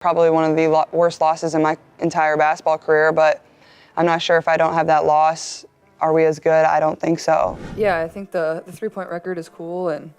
Probably one of the worst losses in my entire basketball career, but I'm not sure if I don't have that loss, are we as good? I don't think so. Yeah, I think the three-point record is cool, and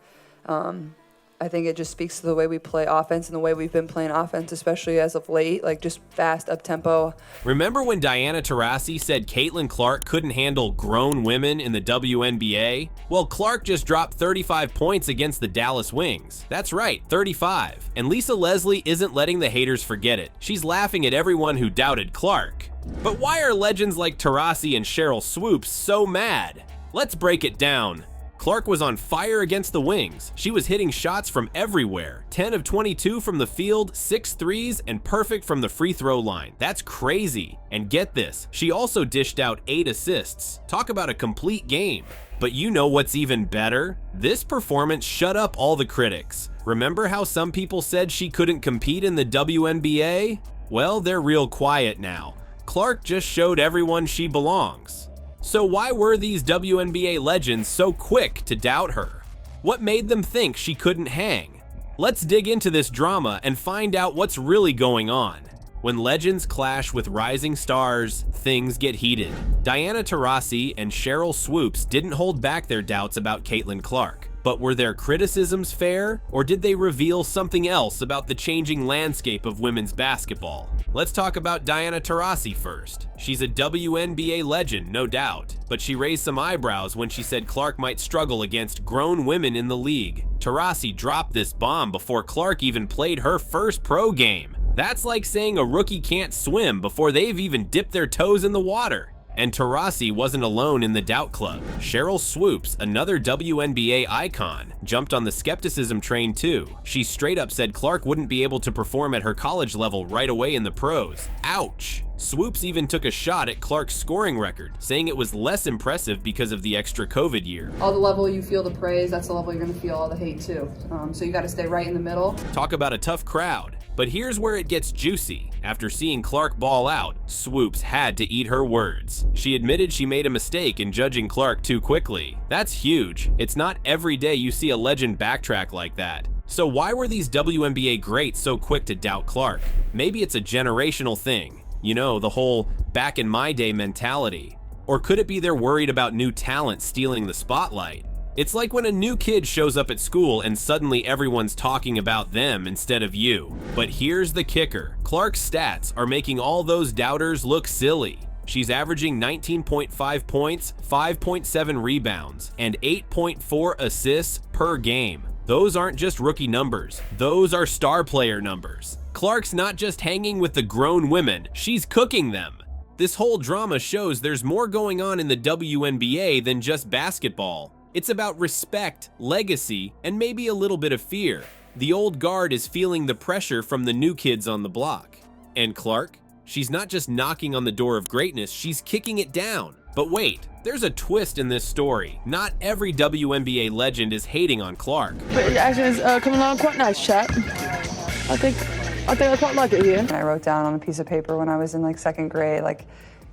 I think it just speaks to the way we play offense and the way we've been playing offense, especially as of late, like just fast, up-tempo. Remember when Diana Taurasi said Caitlin Clark couldn't handle grown women in the WNBA? Well, Clark just dropped 35 points against the Dallas Wings. That's right, 35. And Lisa Leslie isn't letting the haters forget it. She's laughing at everyone who doubted Clark. But why are legends like Taurasi and Sheryl Swoopes so mad? Let's break it down. Clark was on fire against the Wings. She was hitting shots from everywhere. 10 of 22 from the field, 6 threes, and perfect from the free throw line. That's crazy. And get this, she also dished out 8 assists. Talk about a complete game. But you know what's even better? This performance shut up all the critics. Remember how some people said she couldn't compete in the WNBA? Well, they're real quiet now. Clark just showed everyone she belongs. So why were these WNBA legends so quick to doubt her? What made them think she couldn't hang? Let's dig into this drama and find out what's really going on. When legends clash with rising stars, things get heated. Diana Taurasi and Sheryl Swoopes didn't hold back their doubts about Caitlin Clark. But were their criticisms fair, or did they reveal something else about the changing landscape of women's basketball? Let's talk about Diana Taurasi first. She's a WNBA legend, no doubt, but she raised some eyebrows when she said Clark might struggle against grown women in the league. Taurasi dropped this bomb before Clark even played her first pro game. That's like saying a rookie can't swim before they've even dipped their toes in the water. And Taurasi wasn't alone in the doubt club. Sheryl Swoopes, another WNBA icon, jumped on the skepticism train too. She straight up said Clark wouldn't be able to perform at her college level right away in the pros. Ouch! Swoopes even took a shot at Clark's scoring record, saying it was less impressive because of the extra COVID year. All the level you feel the praise, that's the level you're going to feel all the hate too. So you got to stay right in the middle. Talk about a tough crowd. But here's where it gets juicy. After seeing Clark ball out, Swoopes had to eat her words. She admitted she made a mistake in judging Clark too quickly. That's huge. It's not every day you see a legend backtrack like that. So why were these WNBA greats so quick to doubt Clark? Maybe it's a generational thing. You know, the whole back in my day mentality. Or could it be they're worried about new talent stealing the spotlight? It's like when a new kid shows up at school and suddenly everyone's talking about them instead of you. But here's the kicker. Clark's stats are making all those doubters look silly. She's averaging 19.5 points, 5.7 rebounds, and 8.4 assists per game. Those aren't just rookie numbers, those are star player numbers. Clark's not just hanging with the grown women, she's cooking them. This whole drama shows there's more going on in the WNBA than just basketball. It's about respect, legacy, and maybe a little bit of fear. The old guard is feeling the pressure from the new kids on the block. And Clark? She's not just knocking on the door of greatness, she's kicking it down. But wait, there's a twist in this story. Not every WNBA legend is hating on Clark. But your action is coming along quite nice, chap. I think I quite like it here. I wrote down on a piece of paper when I was in like second grade, like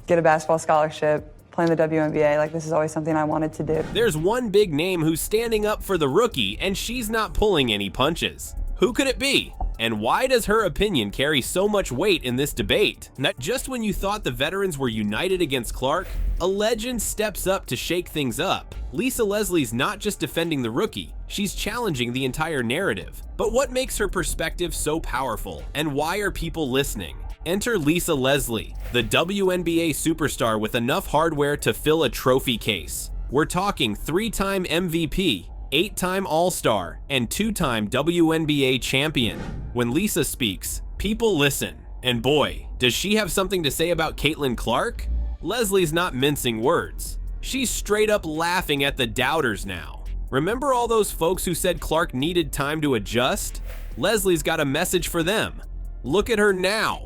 get a basketball scholarship, play in the WNBA, like this is always something I wanted to do. There's one big name who's standing up for the rookie, and she's not pulling any punches. Who could it be? And why does her opinion carry so much weight in this debate? Not just when you thought the veterans were united against Clark, a legend steps up to shake things up. Lisa Leslie's not just defending the rookie, she's challenging the entire narrative. But what makes her perspective so powerful, and why are people listening? Enter Lisa Leslie, the WNBA superstar with enough hardware to fill a trophy case. We're talking 3-time MVP, 8-time All-Star, and 2-time WNBA champion. When Lisa speaks, people listen. And boy, does she have something to say about Caitlin Clark? Leslie's not mincing words. She's straight up laughing at the doubters now. Remember all those folks who said Clark needed time to adjust? Leslie's got a message for them. Look at her now.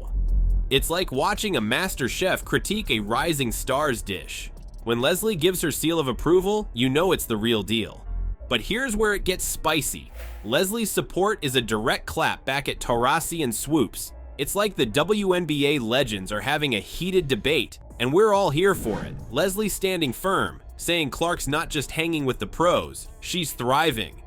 It's like watching a master chef critique a rising stars dish. When Leslie gives her seal of approval, you know it's the real deal. But here's where it gets spicy. Leslie's support is a direct clap back at Taurasi and Swoopes. It's like the WNBA legends are having a heated debate, and we're all here for it. Leslie's standing firm, saying Clark's not just hanging with the pros, she's thriving.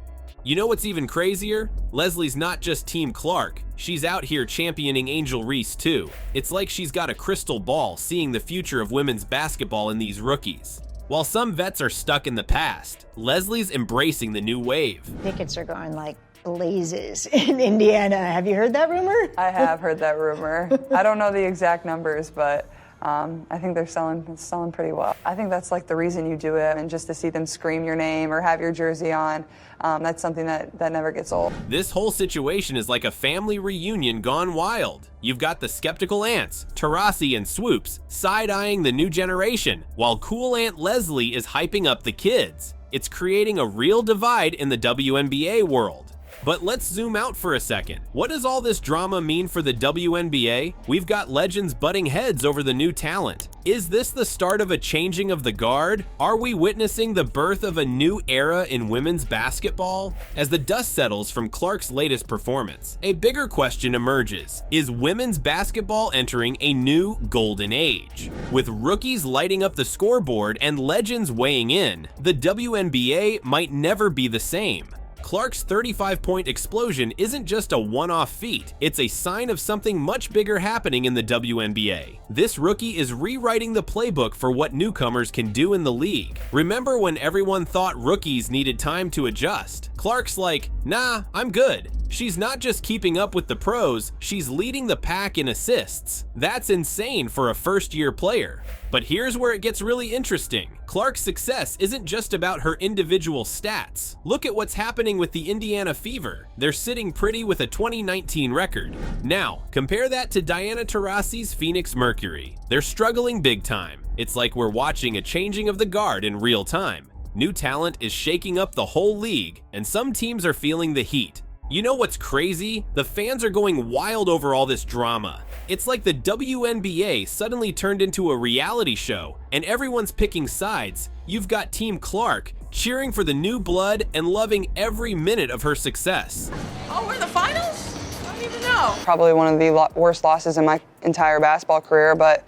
You know what's even crazier? Leslie's not just Team Clark, she's out here championing Angel Reese too. It's like she's got a crystal ball seeing the future of women's basketball in these rookies. While some vets are stuck in the past, Leslie's embracing the new wave. Tickets are going like blazes in Indiana. Have you heard that rumor? I have heard that rumor. I don't know the exact numbers, but I think they're selling pretty well. I think that's like the reason you do it, and just to see them scream your name or have your jersey on, that's something that never gets old. This whole situation is like a family reunion gone wild. You've got the skeptical aunts, Taurasi and Swoopes, side-eyeing the new generation, while cool Aunt Leslie is hyping up the kids. It's creating a real divide in the WNBA world. But let's zoom out for a second. What does all this drama mean for the WNBA? We've got legends butting heads over the new talent. Is this the start of a changing of the guard? Are we witnessing the birth of a new era in women's basketball? As the dust settles from Clark's latest performance, a bigger question emerges. Is women's basketball entering a new golden age? With rookies lighting up the scoreboard and legends weighing in, the WNBA might never be the same. Clark's 35-point explosion isn't just a one-off feat, it's a sign of something much bigger happening in the WNBA. This rookie is rewriting the playbook for what newcomers can do in the league. Remember when everyone thought rookies needed time to adjust? Clark's like, nah, I'm good. She's not just keeping up with the pros, she's leading the pack in assists. That's insane for a first-year player. But here's where it gets really interesting. Clark's success isn't just about her individual stats. Look at what's happening with the Indiana Fever. They're sitting pretty with a 2019 record. Now, compare that to Diana Taurasi's Phoenix Mercury. They're struggling big time. It's like we're watching a changing of the guard in real time. New talent is shaking up the whole league, and some teams are feeling the heat. You know what's crazy? The fans are going wild over all this drama. It's like the WNBA suddenly turned into a reality show, and everyone's picking sides. You've got Team Clark cheering for the new blood and loving every minute of her success. Oh, we're in the finals? I don't even know. Probably one of the worst losses in my entire basketball career, but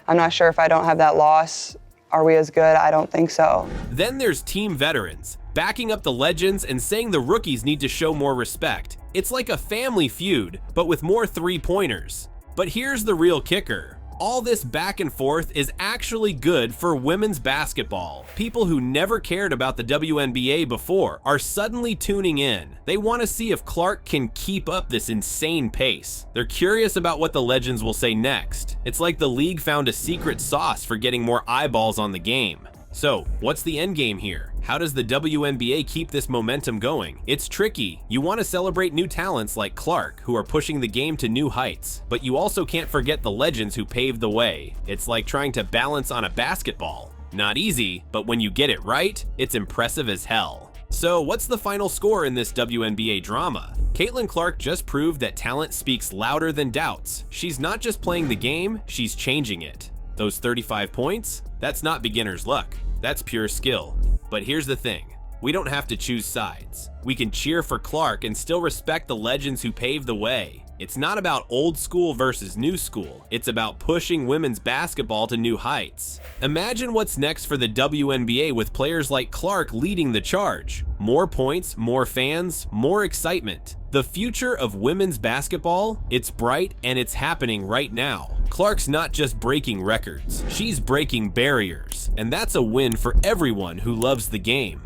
I'm not sure if I don't have that loss, are we as good? I don't think so. Then there's team veterans, backing up the legends and saying the rookies need to show more respect. It's like a family feud, but with more three-pointers. But here's the real kicker. All this back and forth is actually good for women's basketball. People who never cared about the WNBA before are suddenly tuning in. They want to see if Clark can keep up this insane pace. They're curious about what the legends will say next. It's like the league found a secret sauce for getting more eyeballs on the game. So, what's the end game here? How does the WNBA keep this momentum going? It's tricky. You want to celebrate new talents like Clark, who are pushing the game to new heights, but you also can't forget the legends who paved the way. It's like trying to balance on a basketball. Not easy, but when you get it right, it's impressive as hell. So, what's the final score in this WNBA drama? Caitlin Clark just proved that talent speaks louder than doubts. She's not just playing the game, she's changing it. Those 35 points? That's not beginner's luck. That's pure skill. But here's the thing. We don't have to choose sides. We can cheer for Clark and still respect the legends who paved the way. It's not about old school versus new school. It's about pushing women's basketball to new heights. Imagine what's next for the WNBA with players like Clark leading the charge. More points, more fans, more excitement. The future of women's basketball, it's bright and it's happening right now. Clark's not just breaking records, she's breaking barriers, and that's a win for everyone who loves the game.